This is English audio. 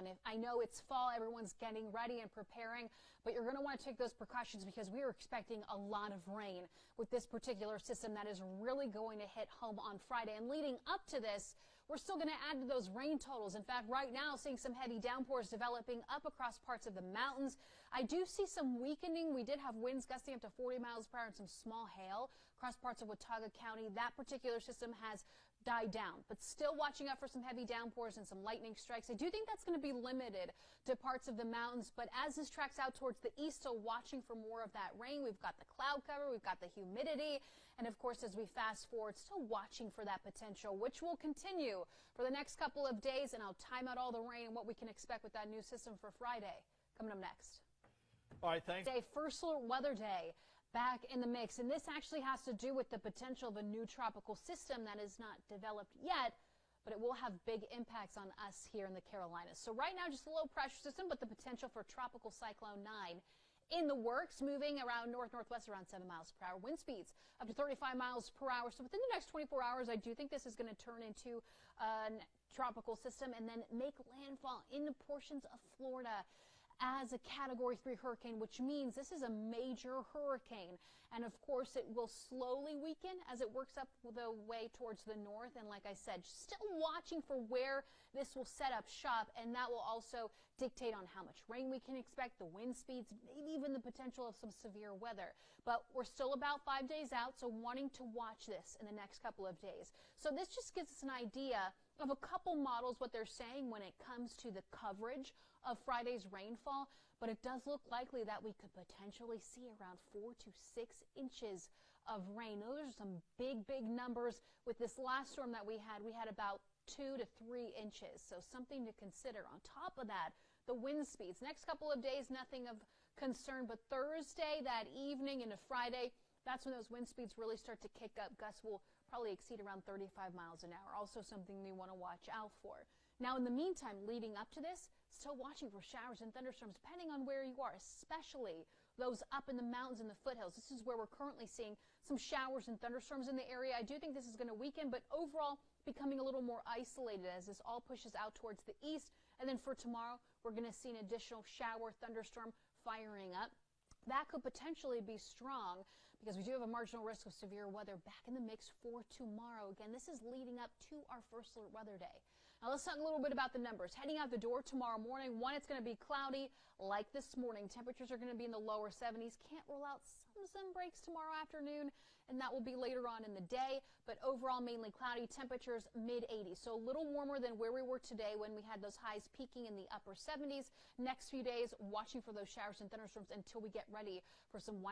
on. I know it's fall, everyone's getting ready and preparing, but you're going to want to take those precautions because we are expecting a lot of rain with this particular system that is really going to hit home on Friday. And leading up to this, we're still going to add to those rain totals. In fact, right now, seeing some heavy downpours developing up across parts of the mountains. I do see some weakening. We did have winds gusting up to 40 miles per hour and some small hail across parts of Watauga County. That particular system has died down, but still watching out for some heavy downpours and some lightning strikes. I do think that's going to be limited to parts of the mountains, but as this tracks out towards the east, still watching for more of that rain. We've got the cloud cover, we've got the humidity, and of course, as we fast forward, still watching for that potential, which will continue for the next couple of days, and I'll time out all the rain and what we can expect with that new system for Friday. Coming up next. All right, thanks. First alert weather day back in the mix, and this actually has to do with the potential of a new tropical system that is not developed yet, but it will have big impacts on us here in the Carolinas. So right now, just a low pressure system, but the potential for Tropical Cyclone 9 in the works, moving around northwest around 7 miles per hour. Wind speeds up to 35 miles per hour. So within the next 24 hours, I do think this is going to turn into a tropical system and then make landfall into portions of Florida as a Category 3 hurricane, which means this is a major hurricane. And of course, it will slowly weaken as it works up the way towards the north. And like I said, still watching for where this will set up shop. And that will also dictate on how much rain we can expect, the wind speeds, maybe even the potential of some severe weather. But we're still about 5 days out, so wanting to watch this in the next couple of days. So this just gives us an idea of a couple models, what they're saying when it comes to the coverage of Friday's rainfall, but it does look likely that we could potentially see around 4 to 6 inches of rain. Those are some big numbers. With this last storm that we had about 2 to 3 inches, so something to consider. On top of that, the wind speeds. Next couple of days, nothing of concern, but Thursday, that evening into Friday, that's when those wind speeds really start to kick up. Gusts will probably exceed around 35 miles an hour. Also something we want to watch out for. Now, in the meantime, leading up to this, still watching for showers and thunderstorms, depending on where you are, especially those up in the mountains and the foothills. This is where we're currently seeing some showers and thunderstorms in the area. I do think this is going to weaken, but overall becoming a little more isolated as this all pushes out towards the east. And then for tomorrow, we're going to see an additional shower thunderstorm firing up. That could potentially be strong because we do have a marginal risk of severe weather back in the mix for tomorrow. Again, this is leading up to our first alert weather day. Now let's talk a little bit about the numbers. Heading out the door tomorrow morning, it's going to be cloudy like this morning. Temperatures are going to be in the lower 70s. Can't rule out some sun breaks tomorrow afternoon, and that will be later on in the day. But overall, mainly cloudy, temperatures mid-80s. So a little warmer than where we were today when we had those highs peaking in the upper 70s. Next few days, watching for those showers and thunderstorms until we get ready for some